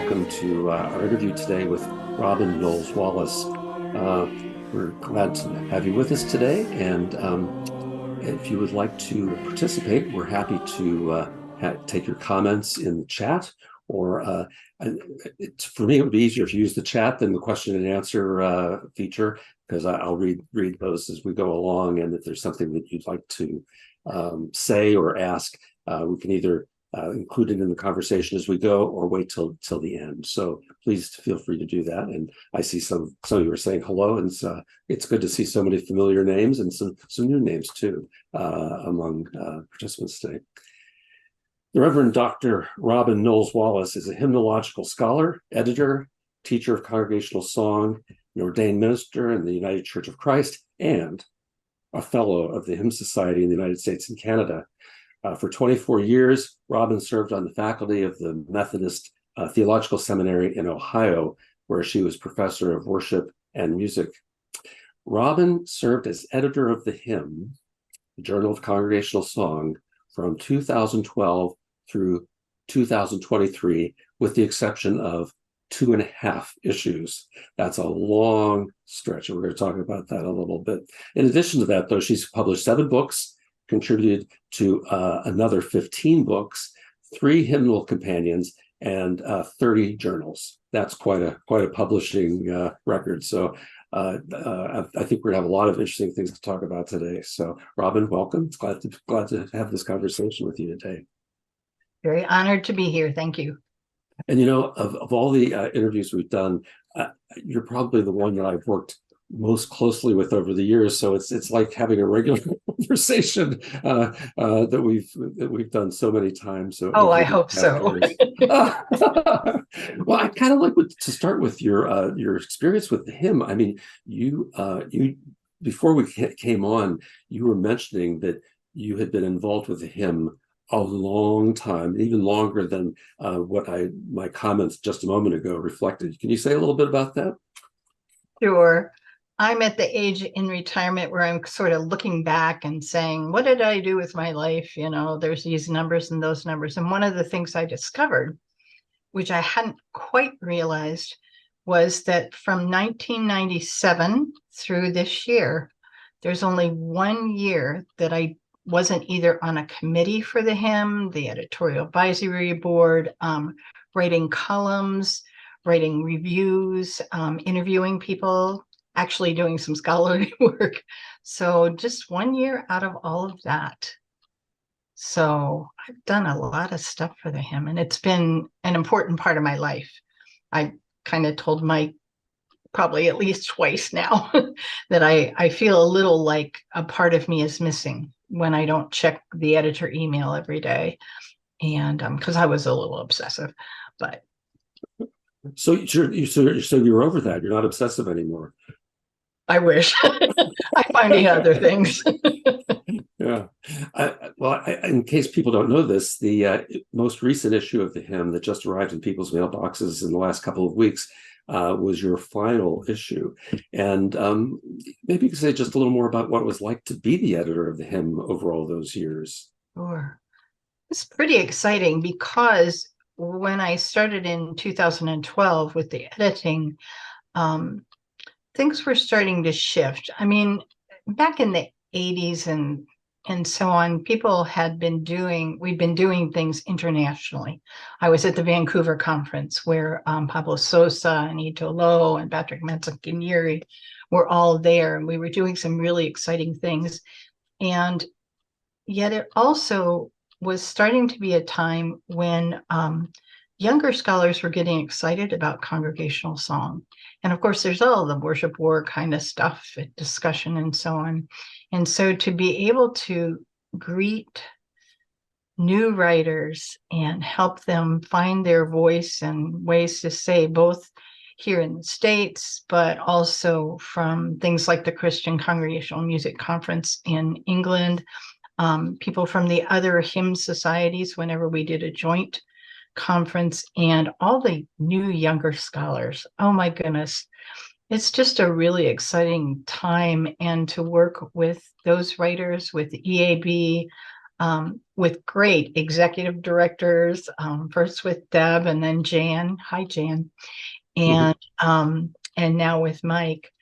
welcome to our interview today with Robin Knowles Wallace. We're glad to have you with us today, and if you would like to participate, we're happy to take your comments in the chat, or for me, it would be easier if you use the chat than the question and answer feature, because I'll read those as we go along, and if there's something that you'd like to say or ask, we can either include it in the conversation as we go, or wait till the end. So please feel free to do that. And I see some of you are saying hello, and it's good to see so many familiar names and some new names too among participants today. The Reverend Dr. Robin Knowles Wallace is a hymnological scholar, editor, teacher of congregational song, an ordained minister in the United Church of Christ, and a fellow of the Hymn Society in the United States and Canada. For 24 years, Robin served on the faculty of the Methodist Theological Seminary in Ohio, where she was professor of worship and music. Robin served as editor of the hymn, the Journal of Congregational Song, from 2012 through 2023, with the exception of 2.5 issues. That's a long stretch, and we're going to talk about that a little bit. In addition to that, though, she's published 7 books, contributed to another 15 books, 3 hymnal companions, and 30 journals. That's quite a publishing record. So I think we're gonna have a lot of interesting things to talk about today. So Robin, welcome. It's glad to have this conversation with you today. Very honored to be here. Thank you. And of all the interviews we've done, you're probably the one that I've worked most closely with over the years, so it's like having a regular conversation that we've done so many times. So I hope so. Well, I kind of like to start with your experience with the hymn. I mean, you before we came on, you were mentioning that you had been involved with the hymn a long time, even longer than what my comments just a moment ago reflected. Can you say a little bit about that? Sure. I'm at the age in retirement where I'm sort of looking back and saying, what did I do with my life? There's these numbers and those numbers. And one of the things I discovered, which I hadn't quite realized, was that from 1997 through this year, there's only 1 year that I wasn't either on a committee for the hymn, the editorial advisory board, writing columns, writing reviews, interviewing people, actually doing some scholarly work. So just 1 year out of all of that. So I've done a lot of stuff for the hymn, and it's been an important part of my life. I kind of told Mike probably at least twice now that I feel a little like a part of me is missing when I don't check the editor email every day. And because I was a little obsessive, but. So you're over that. You're not obsessive anymore. I wish. I find other things. Yeah. In case people don't know this, the most recent issue of the hymn that just arrived in people's mailboxes in the last couple of weeks was your final issue. And maybe you could say just a little more about what it was like to be the editor of the hymn over all those years. Sure. It's pretty exciting because when I started in 2012 with the editing, things were starting to shift. I mean, back in the 80s and so on, we'd been doing things internationally. I was at the Vancouver conference where Pablo Sosa and Ito Lo and Patrick Manzakinyeri were all there, and we were doing some really exciting things. And yet it also was starting to be a time when younger scholars were getting excited about congregational song. And of course, there's all the worship war kind of stuff, discussion and so on. And so to be able to greet new writers and help them find their voice and ways to say, both here in the States, but also from things like the Christian Congregational Music Conference in England, people from the other hymn societies whenever we did a joint conference, and all the new younger scholars. Oh my goodness. It's just a really exciting time, and to work with those writers, with EAB, with great executive directors, first with Deb and then Jan. Hi, Jan. Mhm. And now with Mike.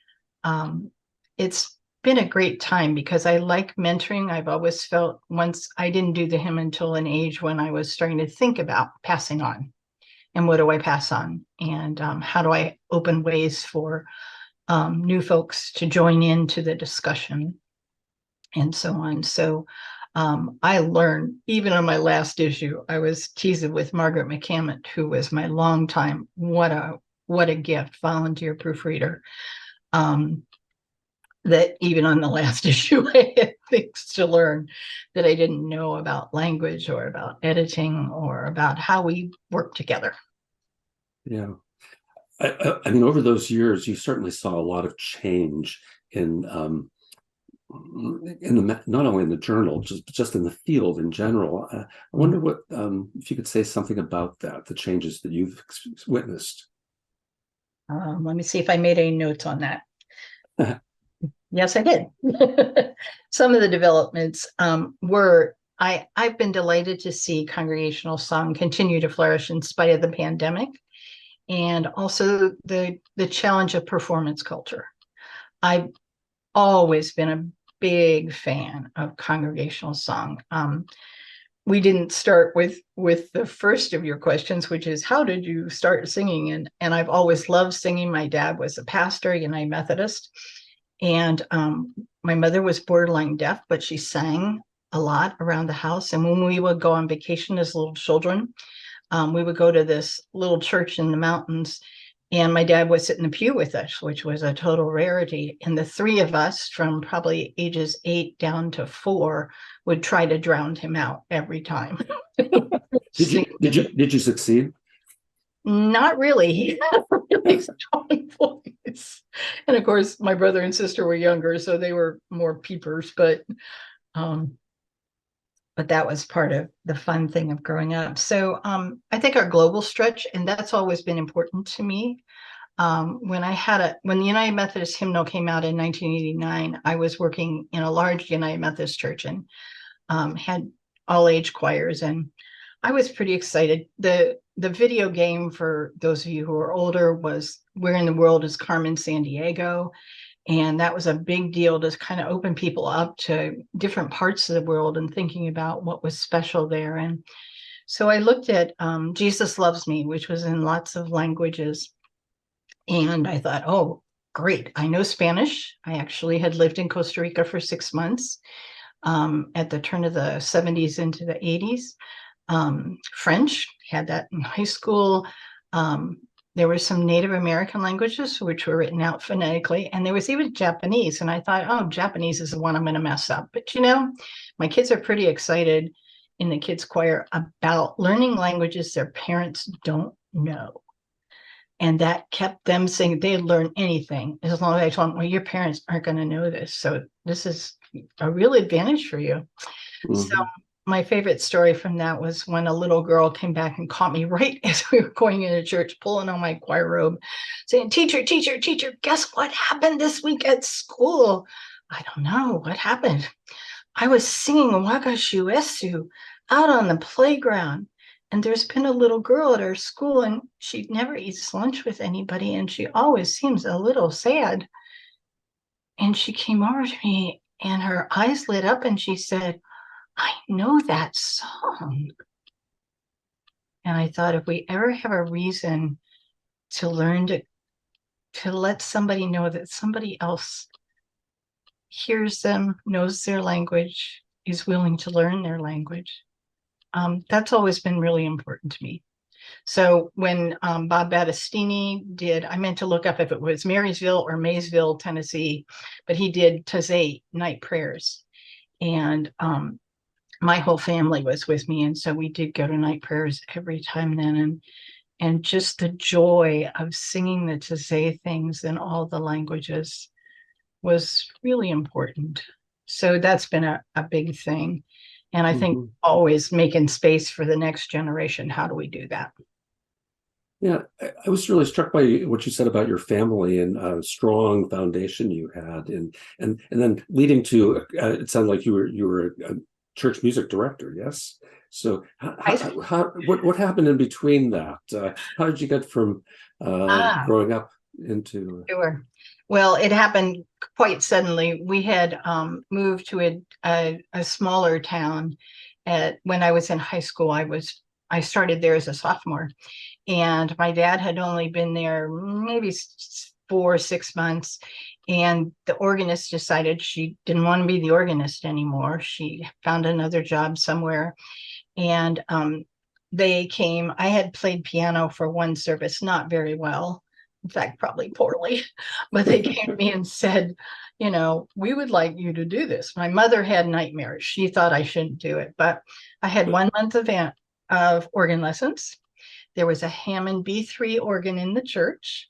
It's been a great time because I like mentoring. I've always felt once I didn't do the hymn until an age when I was starting to think about passing on and what do I pass on and how do I open ways for new folks to join into the discussion and so on. So I learned, even on my last issue, I was teasing with Margaret McCammett, who was my longtime, what a gift, volunteer proofreader. Um, that even on the last issue, I had things to learn that I didn't know about language or about editing or about how we work together. Yeah. I mean, over those years, you certainly saw a lot of change in not only in the journal, just in the field in general. I wonder what if you could say something about that, the changes that you've witnessed. Let me see if I made any notes on that. Yes, I did. Some of the developments were I've been delighted to see congregational song continue to flourish in spite of the pandemic, and also the challenge of performance culture. I've always been a big fan of congregational song. We didn't start with the first of your questions, which is how did you start singing? And I've always loved singing. My dad was a pastor, United Methodist, and my mother was borderline deaf, but she sang a lot around the house. And when we would go on vacation as little children, we would go to this little church in the mountains, and my dad would sit in the pew with us, which was a total rarity. And the three of us, from probably ages 8 down to 4, would try to drown him out every time. Did you succeed? Not really. He had a really strong voice. And of course, my brother and sister were younger, so they were more peepers, um, but that was part of the fun thing of growing up. So I think our global stretch, and that's always been important to me. When the United Methodist hymnal came out in 1989, I was working in a large United Methodist church and had all age choirs, and I was pretty excited. The video game, for those of you who are older, was Where in the World is Carmen Sandiego? And that was a big deal to kind of open people up to different parts of the world and thinking about what was special there. And so I looked at Jesus Loves Me, which was in lots of languages. And I thought, oh, great. I know Spanish. I actually had lived in Costa Rica for 6 months at the turn of the 70s into the 80s. French, had that in high school. There were some Native American languages which were written out phonetically, and there was even Japanese. And I thought, oh, Japanese is the one I'm going to mess up. But my kids are pretty excited in the kids' choir about learning languages their parents don't know. And that kept them saying they'd learn anything as long as I told them, well, your parents aren't going to know this. So this is a real advantage for you. So Mm-hmm. my favorite story from that was when a little girl came back and caught me right as we were going into church, pulling on my choir robe, saying, teacher, teacher, teacher, guess what happened this week at school? I don't know. What happened? I was singing Wagashu Esu out on the playground. And there's been a little girl at our school, and she never eats lunch with anybody, and she always seems a little sad. And she came over to me, and her eyes lit up, and she said, I know that song. And I thought, if we ever have a reason to learn to let somebody know that somebody else hears them, knows their language, is willing to learn their language, that's always been really important to me. So when Bob Battistini did, I meant to look up if it was Marysville or Maysville, Tennessee, but he did Taizé night prayers. And my whole family was with me. And so we did go to night prayers every time then. And just the joy of singing the Taizé things in all the languages was really important. So that's been a big thing. And I think Mm-hmm. always making space for the next generation. How do we do that? Yeah, I was really struck by what you said about your family and a strong foundation you had, and then leading to it sounded like you were church music director, yes? So I, what happened in between that? How did you get from ah, growing up into? sure. Well, it happened quite suddenly. We had moved to a smaller town when I was in high school. I started there as a sophomore, and my dad had only been there maybe 4 or 6 months. And the organist decided she didn't want to be the organist anymore. She found another job somewhere, and they came. I had played piano for one service, not very well, in fact, probably poorly, but they came to me and said, we would like you to do this. My mother had nightmares. She thought I shouldn't do it, but I had 1 month of organ lessons. There was a Hammond B3 organ in the church,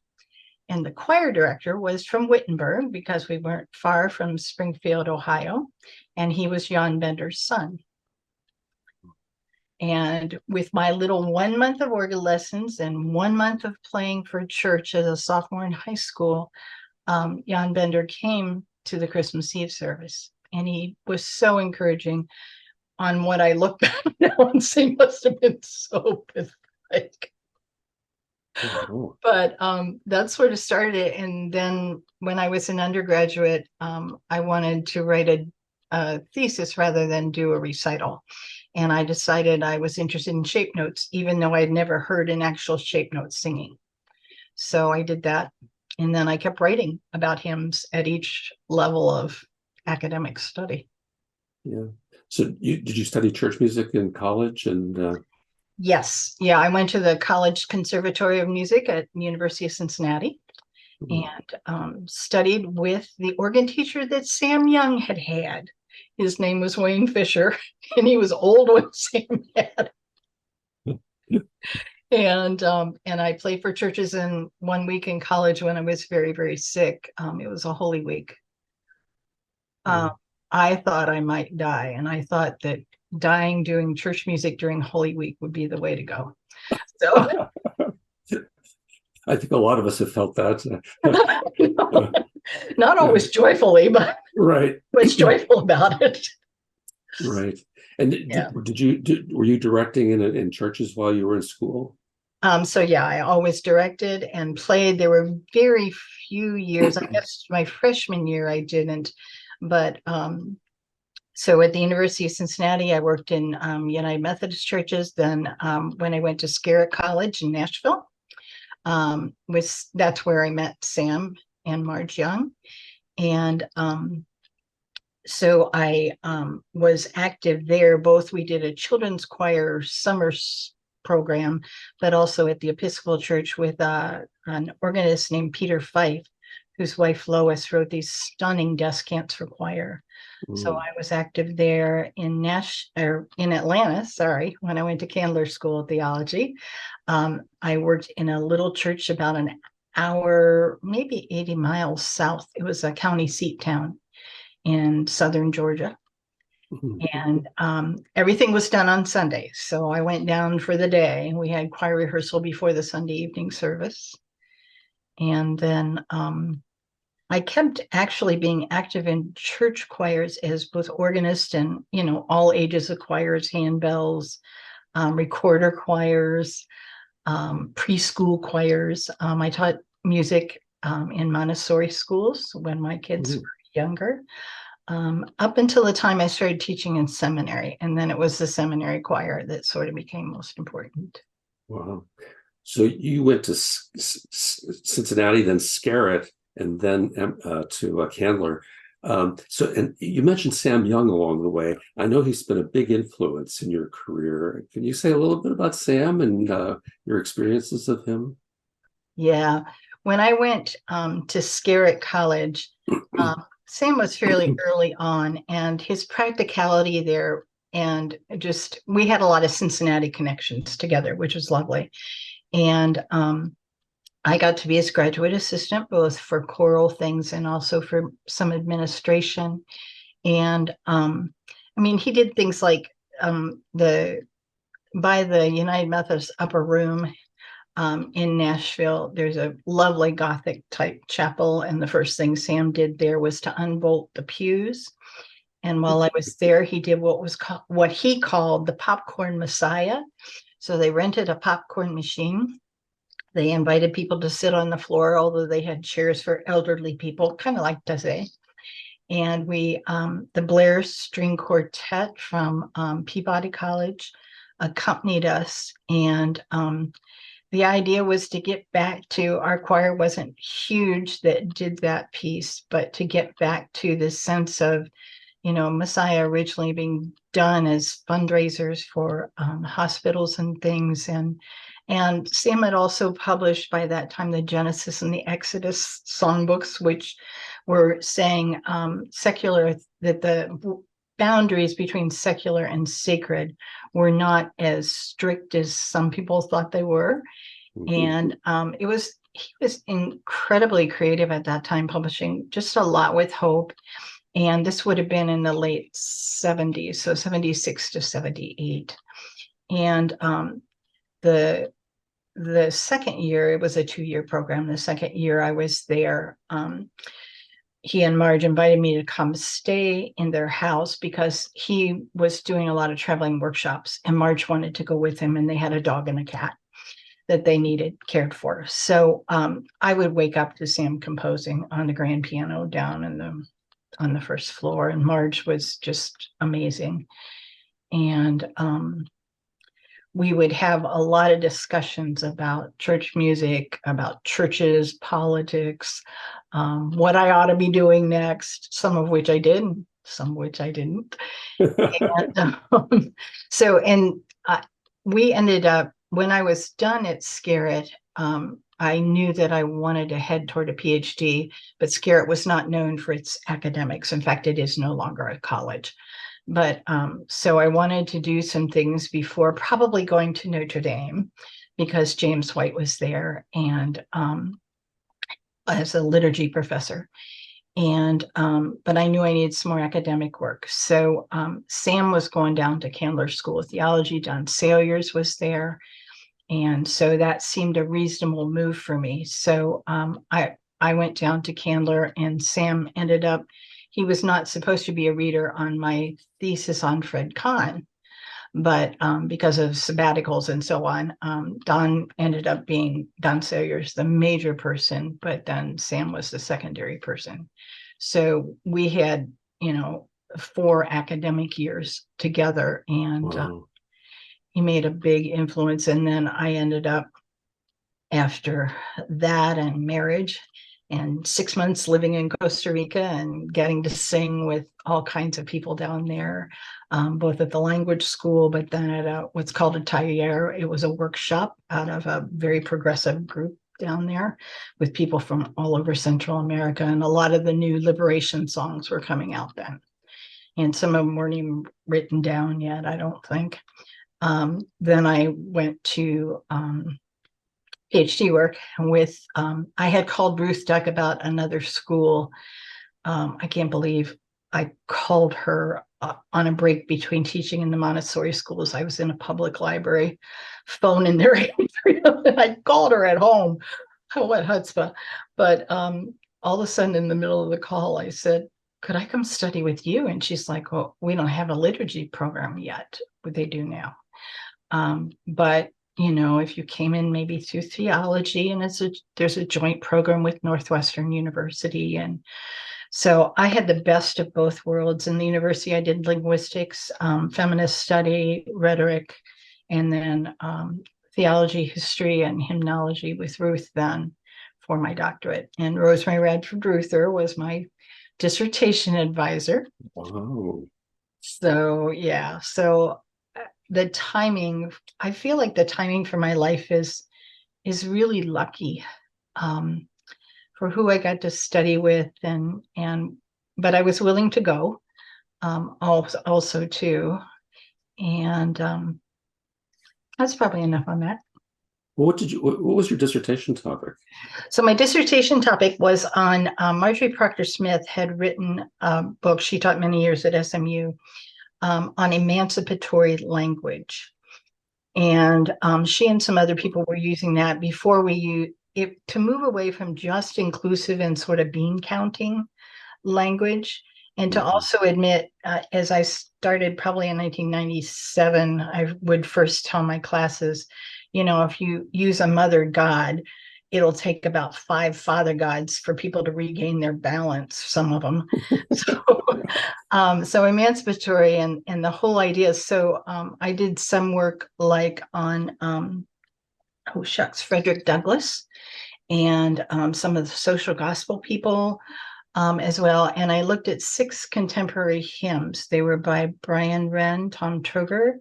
and the choir director was from Wittenberg because we weren't far from Springfield, Ohio, and he was Jan Bender's son. And with my little 1 month of organ lessons and 1 month of playing for church as a sophomore in high school, Jan Bender came to the Christmas Eve service, and he was so encouraging. On what I look back now and say must have been so pathetic. Oh, But that sort of started it. And then when I was an undergraduate, I wanted to write a thesis rather than do a recital. And I decided I was interested in shape notes, even though I'd never heard an actual shape note singing. So I did that. And then I kept writing about hymns at each level of academic study. yeah. So did you study church music in college? And Yes. Yeah. I went to the College Conservatory of Music at University of Cincinnati and studied with the organ teacher that Sam Young had had. His name was Wayne Fisher, and he was old when Sam had. And I played for churches in 1 week in college when I was very, very sick. It was a Holy Week. I thought I might die, and I thought that dying doing church music during Holy Week would be the way to go. So I think a lot of us have felt that. not always joyfully, but Right. was joyful about it. Right. And Yeah. were you directing in churches while you were in school? So yeah, I always directed and played. There were very few years. I guess my freshman year I didn't, but so at the University of Cincinnati, I worked in United Methodist churches. Then when I went to Scarritt College in Nashville, that's where I met Sam and Marge Young. And so I was active there. Both we did a children's choir summer program, but also at the Episcopal Church with an organist named Peter Fife, whose wife Lois wrote these stunning descants for choir. So I was active there in Atlanta, when I went to Candler School of Theology. I worked in a little church about an hour, maybe 80 miles south. It was a county seat town in southern Georgia. And everything was done on Sundays. So I went down for the day. We had choir rehearsal before the Sunday evening service. And then I kept actually being active in church choirs as both organist and, all ages of choirs, handbells, recorder choirs, preschool choirs. I taught music in Montessori schools when my kids were younger. Up until the time I started teaching in seminary. And then it was the seminary choir that sort of became most important. Wow. So you went to Cincinnati, then Scarritt, and then to Candler. And you mentioned Sam Young along the way. I know he's been a big influence in your career. Can you say a little bit about Sam and your experiences of him? Yeah. When I went to Scarritt College, Sam was fairly early on, and his practicality there, and just we had a lot of Cincinnati connections together, which was lovely. And I got to be his graduate assistant, both for choral things and also for some administration. And he did things like by the United Methodist Upper Room in Nashville, there's a lovely Gothic type chapel. And the first thing Sam did there was to unbolt the pews And while I was there, he did what he called the popcorn Messiah. So they rented a popcorn machine. They invited people to sit on the floor, although they had chairs for elderly people, kind of like Dazé. And the Blair String Quartet from Peabody College accompanied us. And the idea was to get back to, our choir wasn't huge that did that piece, but to get back to the sense of, Messiah originally being done as fundraisers for hospitals and things. And Sam had also published by that time the Genesis and the Exodus songbooks, which were saying secular, that the boundaries between secular and sacred were not as strict as some people thought they were. And he was incredibly creative at that time, publishing just a lot with Hope. And this would have been in the late 70s, so 76 to 78. And the second year, it was a 2-year program. The second year I was there, he and Marge invited me to come stay in their house because he was doing a lot of traveling workshops, and Marge wanted to go with him, and they had a dog and a cat that they needed cared for. So I would wake up to Sam composing on the grand piano down on the first floor, and Marge was just amazing. And we would have a lot of discussions about church music, about churches, politics, what I ought to be doing next, some of which I did, some of which I didn't. And we ended up, when I was done at Scarritt, I knew that I wanted to head toward a PhD, but Scarritt was not known for its academics. In fact, it is no longer a college. But so I wanted to do some things before probably going to Notre Dame, because James White was there, and as a liturgy professor. And but I knew I needed some more academic work. So Sam was going down to Candler School of Theology. Don Salyers was there. And so that seemed a reasonable move for me. So I went down to Candler, and Sam ended up, he was not supposed to be a reader on my thesis on Fred Kahn, but because of sabbaticals and so on, Don ended up being, Don Salyers, the major person, but then Sam was the secondary person. So we had, 4 academic years together, and Wow. he made a big influence. And then I ended up, after that and marriage and 6 months living in Costa Rica and getting to sing with all kinds of people down there, both at the language school, but then at what's called a taller. It was a workshop out of a very progressive group down there with people from all over Central America. And a lot of the new liberation songs were coming out then. And some of them weren't even written down yet, I don't think. Then I went to PhD work with, I had called Ruth Duck about another school. I can't believe I called her on a break between teaching in the Montessori schools. I was in a public library, phone in their atrium, and I called her at home. What chutzpah. But all of a sudden in the middle of the call, I said, could I come study with you? And she's like, well, we don't have a liturgy program yet, but they do now. But if you came in maybe through theology, and there's a joint program with Northwestern University. And so I had the best of both worlds. In the university, I did linguistics, feminist study, rhetoric, and then theology, history, and hymnology with Ruth then for my doctorate. And Rosemary Radford Ruther was my dissertation advisor. Wow. So, yeah. So the timing, I feel like the timing for my life is really lucky, for who I got to study with, but I was willing to go, also too. And that's probably enough on that. What was your dissertation topic? So my dissertation topic was on, Marjorie Proctor Smith had written a book. She taught many years at SMU, on emancipatory language. And she and some other people were using that before we use it to move away from just inclusive and sort of bean counting language And to Mhm. also admit, as I started probably in 1997, I would first tell my classes, if you use a mother God, it'll take about 5 father gods for people to regain their balance, some of them. So, so emancipatory and the whole idea. So I did some work like on, oh shucks, Frederick Douglass and some of the social gospel people as well. And I looked at 6 contemporary hymns. They were by Brian Wren, Tom Troger,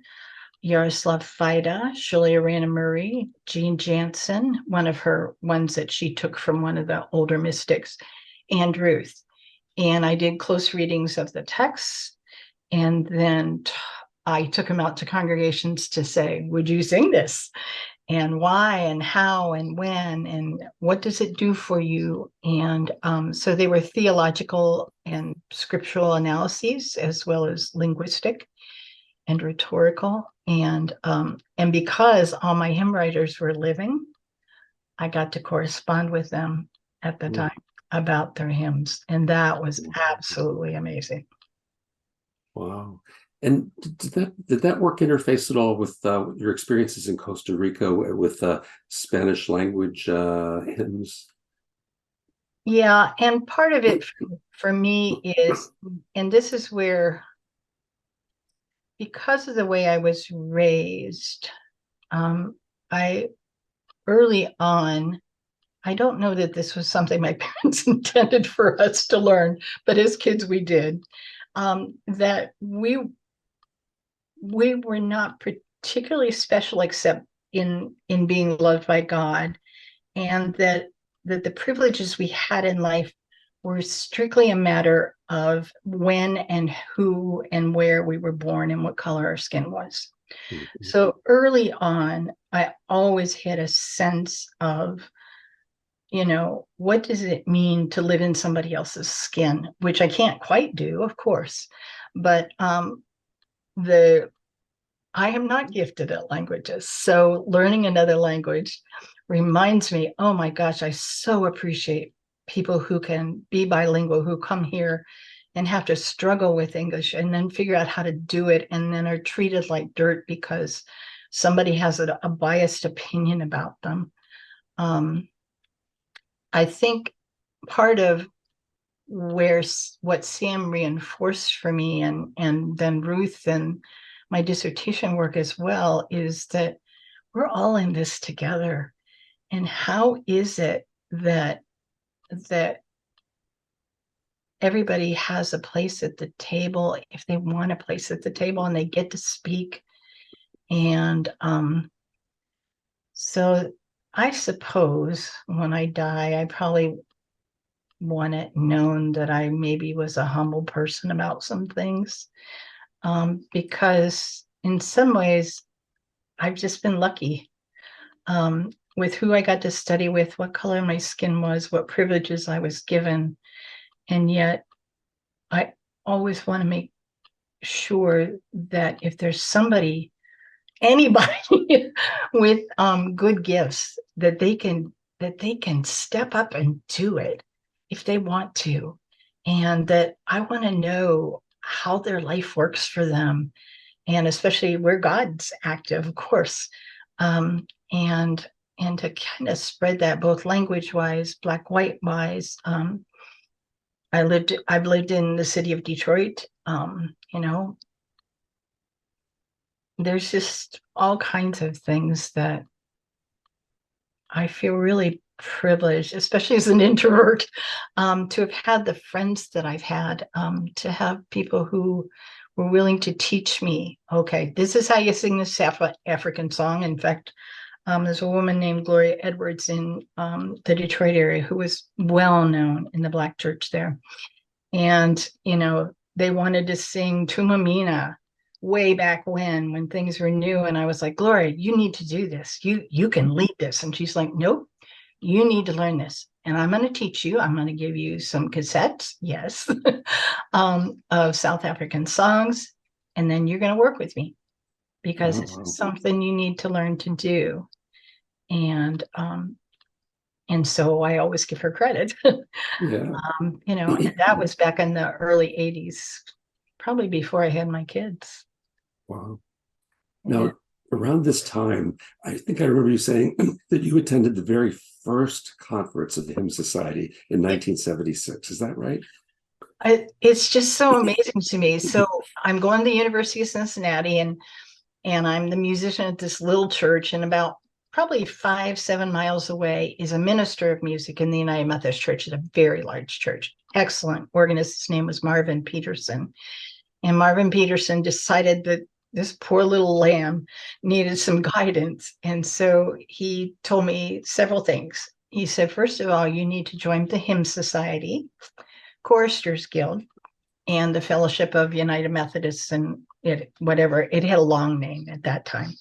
Yaroslav Fida, Julia Rana Murray, Jean Jansen, one of her ones that she took from one of the older mystics, and Ruth. And I did close readings of the texts. And then I took them out to congregations to say, would you sing this? And why and how and when and what does it do for you? And so they were theological and scriptural analyses as well as linguistic and rhetorical. And because all my hymn writers were living, I got to correspond with them at the time about their hymns, and that was absolutely amazing. Wow. And did that work interface at all with your experiences in Costa Rica with Spanish language hymns? Yeah, and part of it for me is, and this is where, because of the way I was raised, I early on, I don't know that this was something my parents intended for us to learn, but as kids we did, that we were not particularly special except in being loved by God, and that the privileges we had in life were strictly a matter of when and who and where we were born and what color our skin was. Mhm. So early on, I always had a sense of, what does it mean to live in somebody else's skin, which I can't quite do, of course, but the I am not gifted at languages. So learning another language reminds me, oh my gosh, I so appreciate people who can be bilingual, who come here and have to struggle with English and then figure out how to do it and then are treated like dirt because somebody has a biased opinion about them. Um, I think part of where what Sam reinforced for me and then Ruth and my dissertation work as well is that we're all in this together. And how is it that everybody has a place at the table if they want a place at the table and they get to speak? And so I suppose when I die, I probably want it known that I maybe was a humble person about some things, because in some ways I've just been lucky, with who I got to study with, what color my skin was, what privileges I was given. And yet I always want to make sure that if there's anybody with good gifts, that they can step up and do it if they want to, and that I want to know how their life works for them, and especially where God's active, of course, and to kind of spread that both language wise, black white wise. I've lived in the city of Detroit. There's just all kinds of things that I feel really privileged, especially as an introvert, to have had the friends that I've had, to have people who were willing to teach me, okay, this is how you sing this African song. In fact, there's a woman named Gloria Edwards in the Detroit area who was well known in the Black church there. And, they wanted to sing Tumamina way back when things were new. And I was like, Gloria, you need to do this. You can lead this. And she's like, nope, you need to learn this. And I'm going to teach you. I'm going to give you some cassettes, yes, of South African songs. And then you're going to work with me because Oh, it's wow. something you need to learn to do. And And so I always give her credit. Yeah. And that was back in the early 80s, probably before I had my kids. Wow. Yeah. Now, around this time, I think I remember you saying that you attended the very first conference of the Hymn Society in 1976. Is that right? It's just so amazing to me. So I'm going to the University of Cincinnati, and I'm the musician at this little church, and about probably 5-7 miles away is a minister of music in the United Methodist Church. It's a very large church. Excellent organist. His name was Marvin Peterson. And Marvin Peterson decided that this poor little lamb needed some guidance. And so he told me several things. He said, first of all, you need to join the Hymn Society, Choristers Guild, and the Fellowship of United Methodists, and whatever. It had a long name at that time.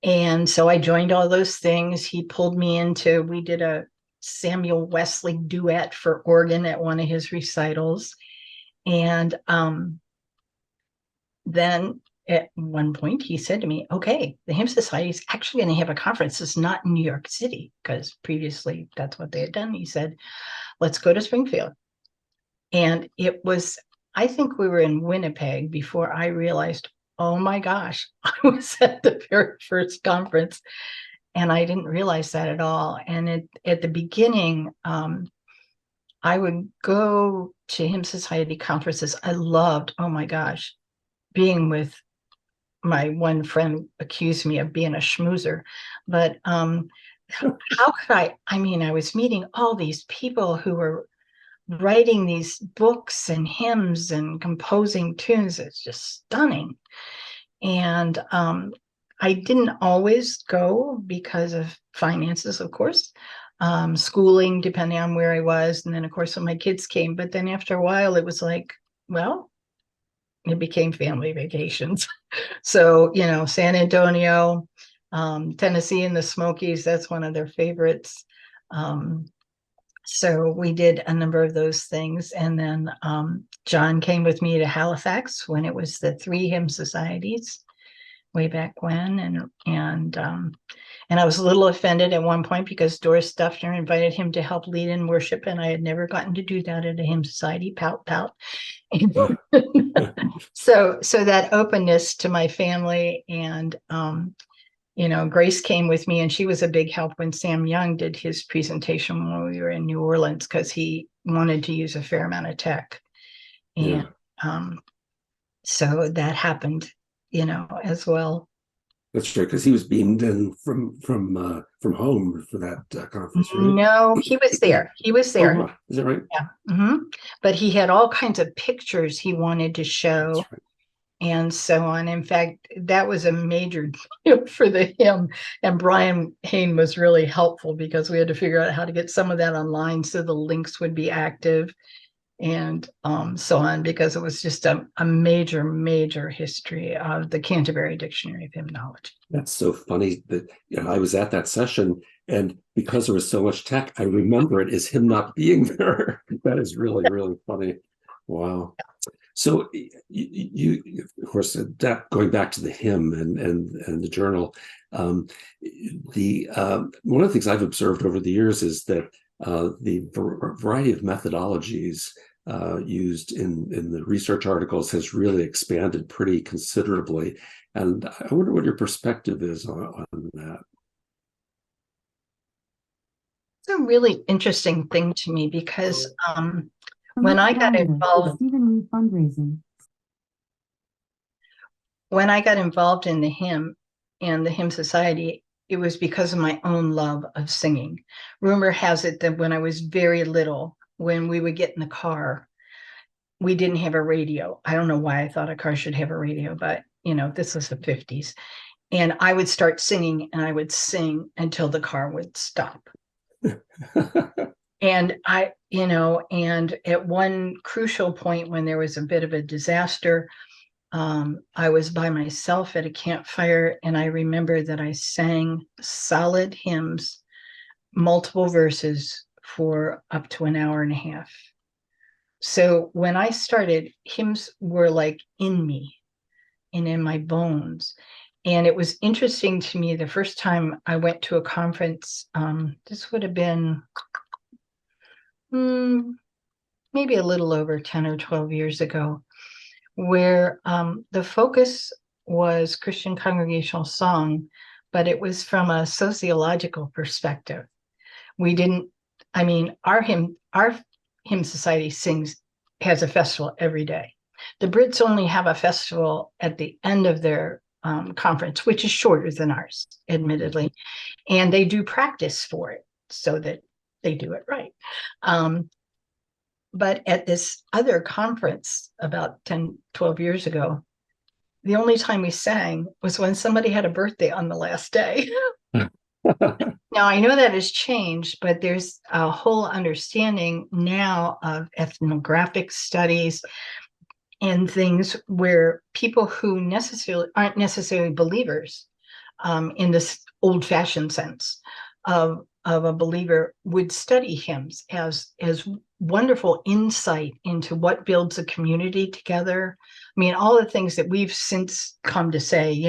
And so I joined all those things. He pulled me into, we did a Samuel Wesley duet for organ at one of his recitals. And then at one point he said to me, okay, the Hymn Society is actually going to have a conference. It's not in New York City, because previously that's what they had done. He said, let's go to Springfield. And it was, I think we were in Winnipeg before I realized, oh my gosh, I was at the very first conference, and I didn't realize that at all. And at the beginning, I would go to Hymn Society conferences. I loved, oh my gosh, being with, my one friend accused me of being a schmoozer, but how could I was meeting all these people who were writing these books and hymns and composing tunes. It's just stunning. And I didn't always go because of finances, of course, schooling, depending on where I was. And then, of course, when my kids came, but then after a while, it was like, well, it became family vacations. So, San Antonio, Tennessee and the Smokies, that's one of their favorites. So we did a number of those things. And then John came with me to Halifax when it was the 3 hymn societies way back when. And I was a little offended at one point because Doris Duffner invited him to help lead in worship, and I had never gotten to do that at a hymn society. Pout, pout. So that openness to my family, and Grace came with me, and she was a big help when Sam Young did his presentation when we were in New Orleans, because he wanted to use a fair amount of tech. And Yeah. So that happened, as well. That's right, because he was beamed in from home for that conference, right? No, he was there. He was Oh, there. wow. Is that right? Yeah. But he had all kinds of pictures he wanted to show, That's right. and so on. In fact, that was a major deal for the hymn. And Brian Hain was really helpful, because we had to figure out how to get some of that online so the links would be active, and so on, because it was just a major, major history of the Canterbury Dictionary of Hymnology. That's so funny that I was at that session, and because there was so much tech, I remember it as him not being there. That is really, really funny. Wow. So of course, that going back to the hymn and the journal, the one of the things I've observed over the years is that the variety of methodologies used in the research articles has really expanded pretty considerably. And I wonder what your perspective is on that. It's a really interesting thing to me, because when I got involved, when I got involved in the hymn and the hymn society, it was because of my own love of singing. Rumor has it that when I was very little, when we would get in the car, we didn't have a radio. I don't know why I thought a car should have a radio, but this was the 50s. And I would start singing, and I would sing until the car would stop. And and at one crucial point when there was a bit of a disaster, I was by myself at a campfire, and I remember that I sang solid hymns, multiple verses, for up to an hour and a half. So when I started, hymns were like in me and in my bones. And it was interesting to me the first time I went to a conference, this would have been maybe a little over 10 or 12 years ago, where the focus was Christian congregational song, but it was from a sociological perspective. We didn't, I mean, our hymn society has a festival every day. The Brits only have a festival at the end of their conference, which is shorter than ours, admittedly, and they do practice for it so that they do it right. But at this other conference about 10, 12 years ago, the only time we sang was when somebody had a birthday on the last day. Now, I know that has changed, but there's a whole understanding now of ethnographic studies and things where people who aren't necessarily believers in this old-fashioned sense of a believer would study hymns as wonderful insight into what builds a community together. I mean, all the things that we've since come to say,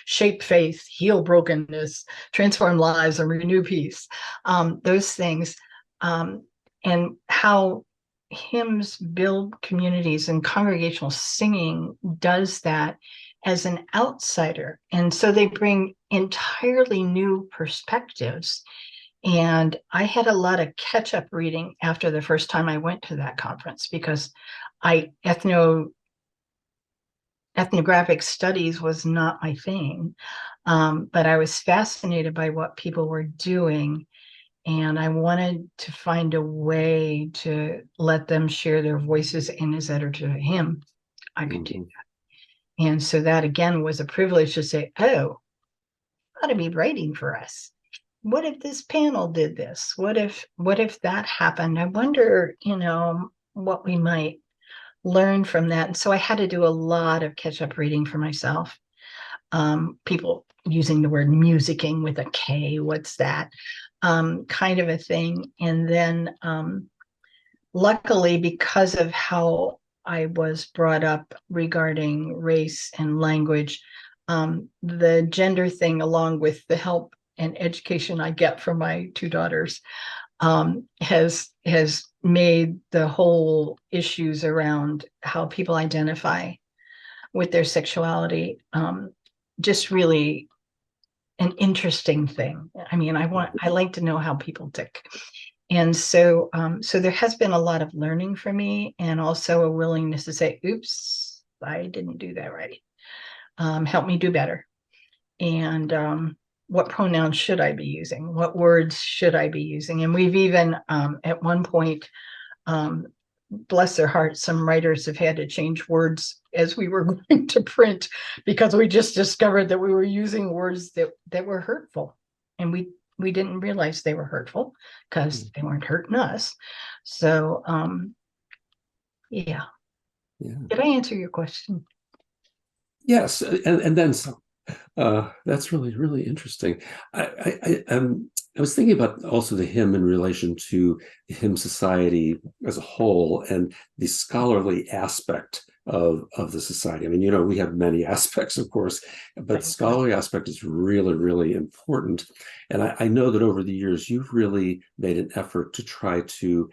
shape faith, heal brokenness, transform lives, and renew peace. Those things, and how hymns build communities, and congregational singing does that as an outsider. And so they bring entirely new perspectives. And I had a lot of catch-up reading after the first time I went to that conference, because ethnographic studies was not my thing. But I was fascinated by what people were doing. And I wanted to find a way to let them share their voices, and as editor of hymn, I could do that. And so that again was a privilege to say, oh, ought to be writing for us. What if this panel did this? What if that happened? I wonder, what we might learn from that. And so I had to do a lot of catch-up reading for myself. People using the word musicking with a K, what's that? Kind of a thing. And then luckily, because of how I was brought up regarding race and language, the gender thing, along with the help and education I get from my two daughters, has made the whole issues around how people identify with their sexuality just really an interesting thing. I mean, I like to know how people tick. And so there has been a lot of learning for me, and also a willingness to say, oops, I didn't do that right. Help me do better. And what pronouns should I be using? What words should I be using? And we've even at one point, bless their hearts, some writers have had to change words as we were going to print, because we just discovered that we were using words that were hurtful, and we didn't realize they were hurtful because they weren't hurting us. So yeah. Did I answer your question? Yes, and then some. That's really, really interesting. I was thinking about also the hymn in relation to the hymn society as a whole, and the scholarly aspect of the society. I mean, we have many aspects, of course, but the scholarly aspect is really, really important. And I know that over the years, you've really made an effort to try to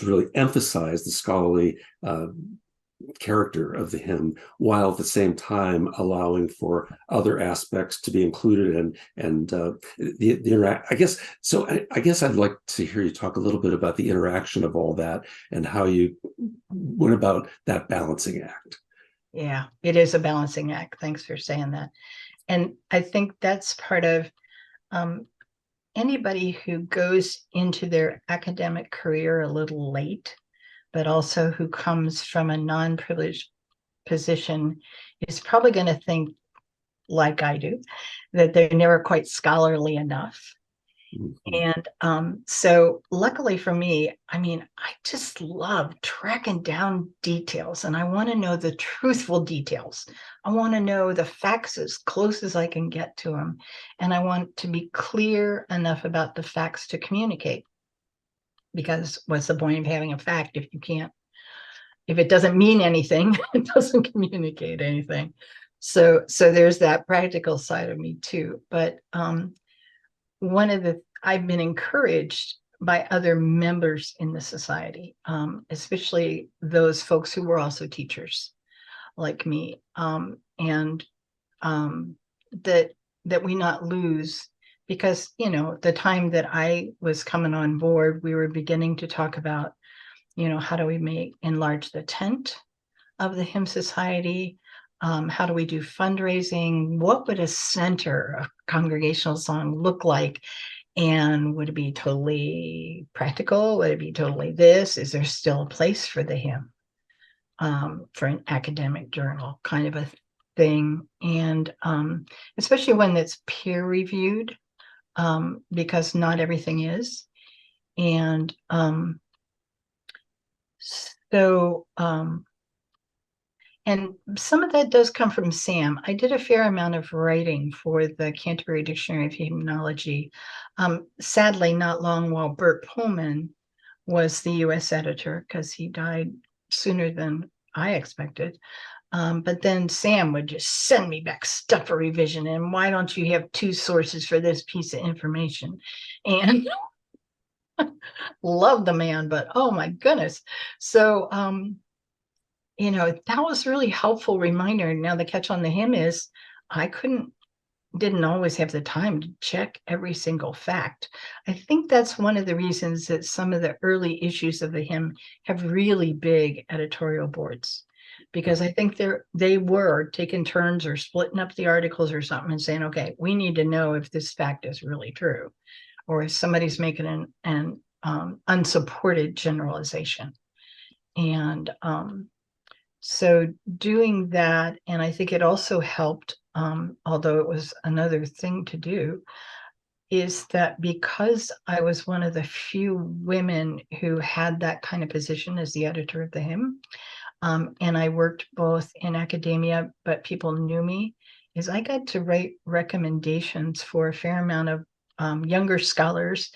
really emphasize the scholarly character of the hymn, while at the same time allowing for other aspects to be included, and the I guess so. I guess I'd like to hear you talk a little bit about the interaction of all that and how you went about that balancing act. Yeah, it is a balancing act. Thanks for saying that. And I think that's part of anybody who goes into their academic career a little late, but also who comes from a non-privileged position, is probably going to think, like I do, that they're never quite scholarly enough. And so luckily for me, I mean, I just love tracking down details, and I want to know the truthful details. I want to know the facts as close as I can get to them. And I want to be clear enough about the facts to communicate. Because what's the point of having a fact if it doesn't mean anything, it doesn't communicate anything. So there's that practical side of me too. But I've been encouraged by other members in the society, especially those folks who were also teachers like me, and that we not lose, because the time that I was coming on board, we were beginning to talk about, how do we enlarge the tent of the hymn society? How do we do fundraising? What would a center of congregational song look like? And would it be totally practical? Would it be totally this? Is there still a place for the hymn, for an academic journal kind of a thing? And especially when it's peer reviewed, because not everything is. And so and some of that does come from Sam. I did a fair amount of writing for the Canterbury Dictionary of Hymnology. Sadly, not long while Bert Pullman was the US editor, because he died sooner than I expected. But then Sam would just send me back stuff for revision. And why don't you have two sources for this piece of information? And love the man, but oh my goodness. So, that was really helpful reminder. Now, the catch on the hymn is I didn't always have the time to check every single fact. I think that's one of the reasons that some of the early issues of the hymn have really big editorial boards, because I think they were taking turns or splitting up the articles or something and saying, okay, we need to know if this fact is really true, or if somebody's making an unsupported generalization. And so doing that, and I think it also helped, although it was another thing to do, is that because I was one of the few women who had that kind of position as the editor of the hymn, and I worked both in academia, but people knew me, is I got to write recommendations for a fair amount of younger scholars,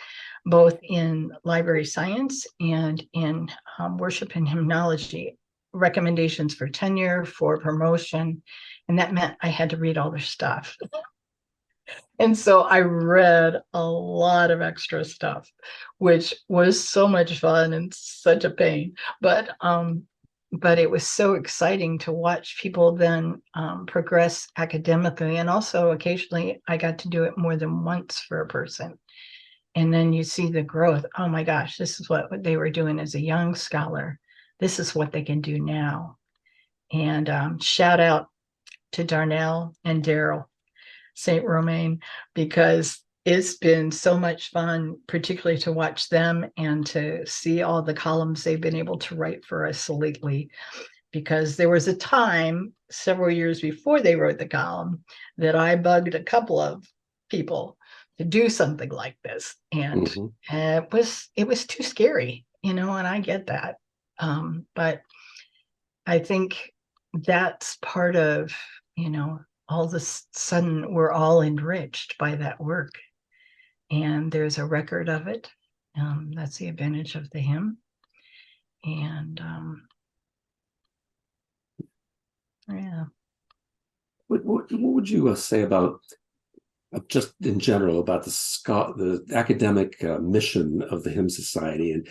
both in library science and in worship and hymnology, recommendations for tenure, for promotion. And that meant I had to read all their stuff. And so I read a lot of extra stuff, which was so much fun and such a pain. But it was so exciting to watch people then progress academically. And also occasionally I got to do it more than once for a person. And then you see the growth. Oh my gosh, this is what they were doing as a young scholar. This is what they can do now. And shout out to Darnell and Daryl St. Romain, because it's been so much fun, particularly to watch them and to see all the columns they've been able to write for us lately. Because there was a time several years before they wrote the column that I bugged a couple of people to do something like this, and it was too scary, and I get that, but I think that's part of, all of a sudden we're all enriched by that work, and there's a record of it. That's the advantage of the hymn. And yeah. What would you say about just in general about the academic mission of the Hymn Society, and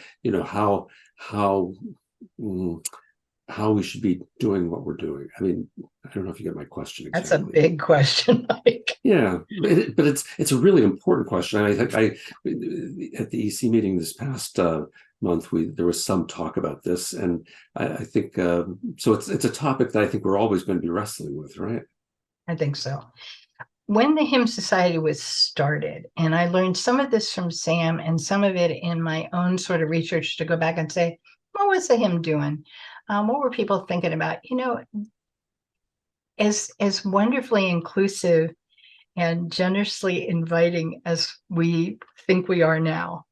how we should be doing what we're doing? I mean, I don't know if you get my question exactly. That's a big question, Mike. Yeah, but it's a really important question. I think at the EC meeting this past month, there was some talk about this, and I think so. It's a topic that I think we're always going to be wrestling with, right? I think so. When the Hymn Society was started, and I learned some of this from Sam and some of it in my own sort of research to go back and say, what was the hymn doing? What were people thinking about? As wonderfully inclusive and generously inviting as we think we are now,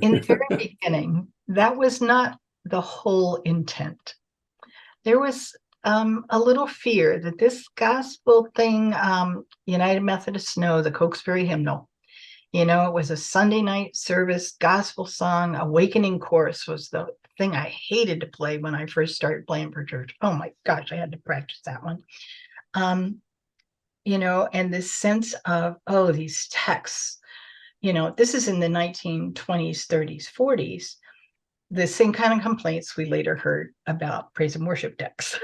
in the very beginning, that was not the whole intent. There was a little fear that this gospel thing, United Methodists know the Cokesbury hymnal. It was a Sunday night service gospel song. Awakening Chorus was the thing I hated to play when I first started playing for church. Oh my gosh, I had to practice that one. And this sense of, oh, these texts, this is in the 1920s, 30s, 40s, the same kind of complaints we later heard about praise and worship texts.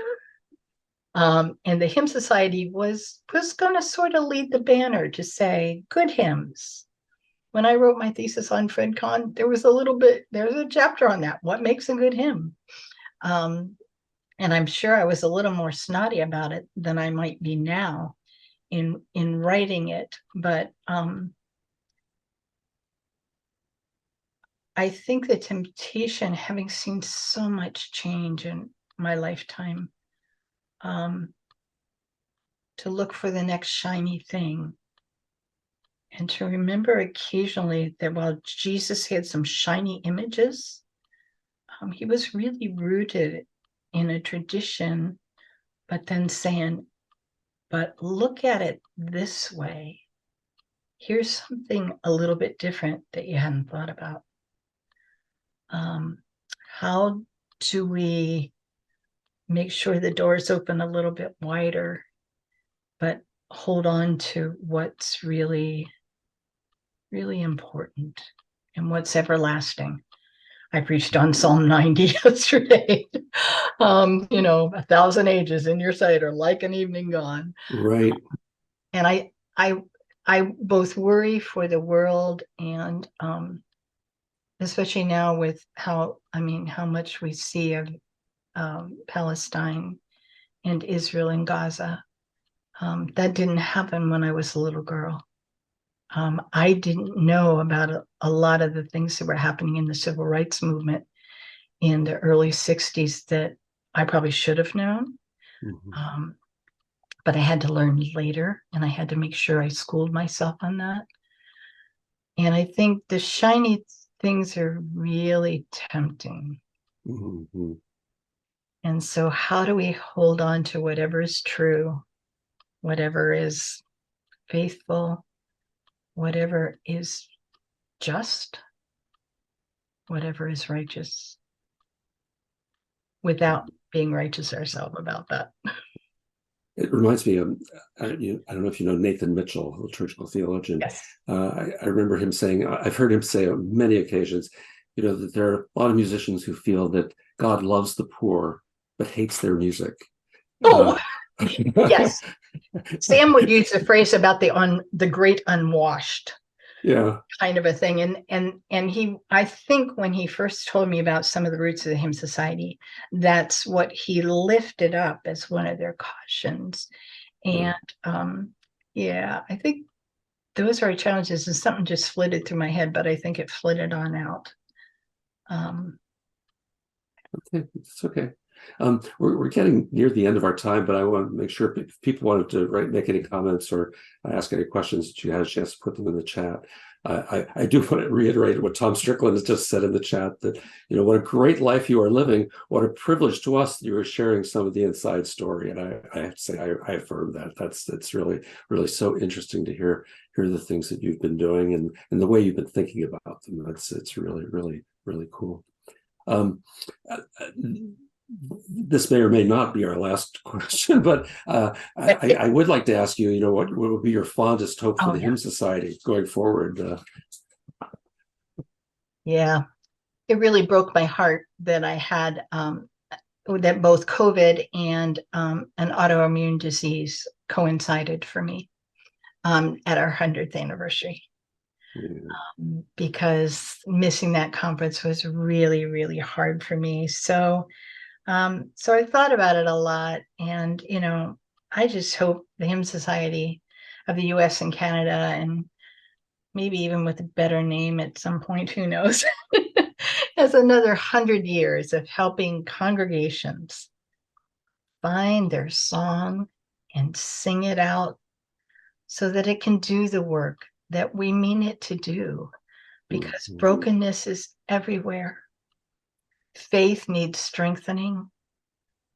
And the Hymn Society was going to sort of lead the banner to say good hymns. When I wrote my thesis on Fred Kahn, there's a chapter on that. What makes a good hymn? And I'm sure I was a little more snotty about it than I might be now in writing it. But I think the temptation, having seen so much change in my lifetime, to look for the next shiny thing and to remember occasionally that while Jesus had some shiny images, he was really rooted in a tradition, but then saying, but look at it this way. Here's something a little bit different that you hadn't thought about. How do we make sure the doors open a little bit wider, but hold on to what's really, really important and what's everlasting? I preached on Psalm 90 yesterday. 1,000 ages in your sight are like an evening gone. Right. And I both worry for the world and especially now with how much we see of Palestine and Israel and Gaza. That didn't happen when I was a little girl. I didn't know about a lot of the things that were happening in the civil rights movement in the early 60s that I probably should have known. Mm-hmm. But I had to learn later, and I had to make sure I schooled myself on that. And I think the shiny things are really tempting. Mm-hmm. And so, how do we hold on to whatever is true, whatever is faithful, whatever is just, whatever is righteous, without being righteous ourselves about that? It reminds me of, I don't know if you know Nathan Mitchell, a liturgical theologian. Yes. I remember him saying, I've heard him say on many occasions, that there are a lot of musicians who feel that God loves the poor, but hates their music. Oh, yes. Sam would use the phrase about the great unwashed. Yeah. Kind of a thing. And he, I think when he first told me about some of the roots of the Hymn Society, that's what he lifted up as one of their cautions. And I think those are challenges, and something just flitted through my head, but I think it flitted on out. Okay, it's okay. We're getting near the end of our time, but I want to make sure if people wanted to make any comments or ask any questions, that you had a chance to put them in the chat. I do want to reiterate what Tom Strickland has just said in the chat, that what a great life you are living. What a privilege to us that you are sharing some of the inside story. And I have to say, I affirm that. It's really, really so interesting to hear the things that you've been doing and the way you've been thinking about them. It's really, really, really cool. This may or may not be our last question, but I would like to ask you, what would be your fondest hope for the Hymn Society going forward? Yeah, it really broke my heart that I had that both COVID and an autoimmune disease coincided for me at our 100th anniversary. Yeah. Because missing that conference was really, really hard for me. So I thought about it a lot, and I just hope the Hymn Society of the U.S. and Canada, and maybe even with a better name at some point, who knows, has another 100 years of helping congregations find their song and sing it out so that it can do the work that we mean it to do, because brokenness is everywhere. Faith needs strengthening.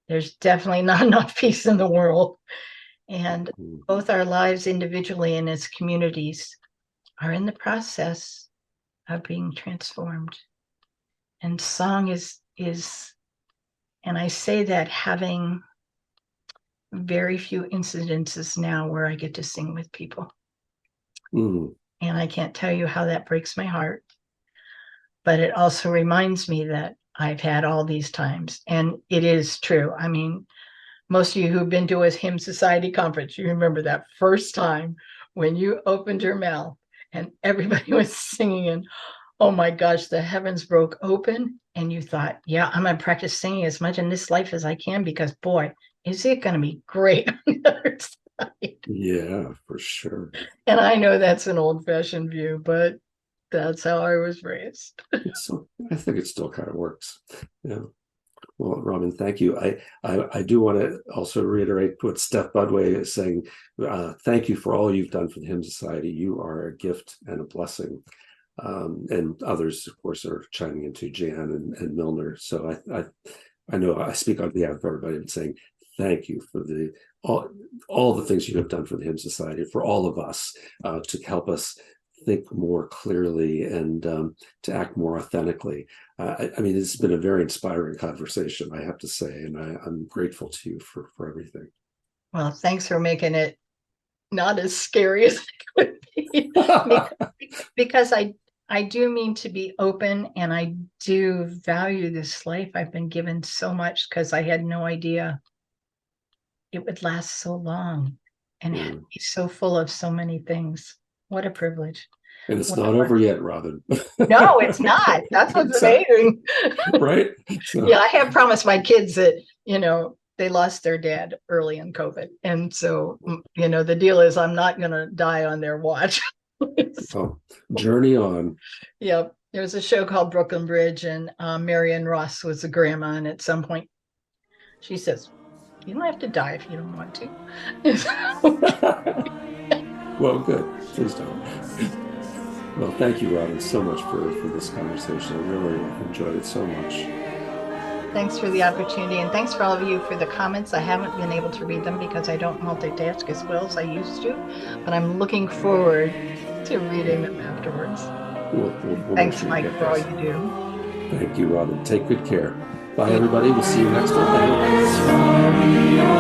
There's definitely not enough peace in the world. And both our lives individually and as communities are in the process of being transformed. And song is, and I say that having very few incidences now where I get to sing with people. Mm. And I can't tell you how that breaks my heart. But it also reminds me that I've had all these times. And it is true. I mean, most of you who've been to a Hymn Society conference, you remember that first time when you opened your mouth and everybody was singing, and oh my gosh, the heavens broke open. And you thought, yeah, I'm going to practice singing as much in this life as I can, because boy, is it going to be great on the other side. Yeah, for sure. And I know that's an old-fashioned view, but that's how I was raised. So I think it still kind of works. Yeah. Well, Robin, thank you. I do want to also reiterate what Steph Budway is saying. Thank you for all you've done for the Hymn Society. You are a gift and a blessing. And others, of course, are chiming into Jan and Milner. So I know I speak on behalf of everybody and saying thank you for all the things you have done for the Hymn Society, for all of us, to help us think more clearly and to act more authentically. I mean, it's been a very inspiring conversation, I have to say, and I'm grateful to you for everything. Well, thanks for making it not as scary as it could be, because I do mean to be open, and I do value this life I've been given so much, because I had no idea it would last so long and be so full of so many things. What a privilege. And it's not over yet, Robin. No, it's not. That's what's amazing. Right? So. Yeah, I have promised my kids that, they lost their dad early in COVID. And so, the deal is I'm not going to die on their watch. Oh, journey on. Yep. There was a show called Brooklyn Bridge, and Marion Ross was the grandma. And at some point, she says, "You don't have to die if you don't want to." Well, good. Please don't. Well, thank you, Robin, so much for this conversation. I really enjoyed it so much. Thanks for the opportunity, and thanks for all of you for the comments. I haven't been able to read them because I don't multitask as well as I used to, but I'm looking forward to reading them afterwards. We'll thanks, Mike, for all you do. Thank you, Robin. Take good care. Bye, everybody. We'll see you next time.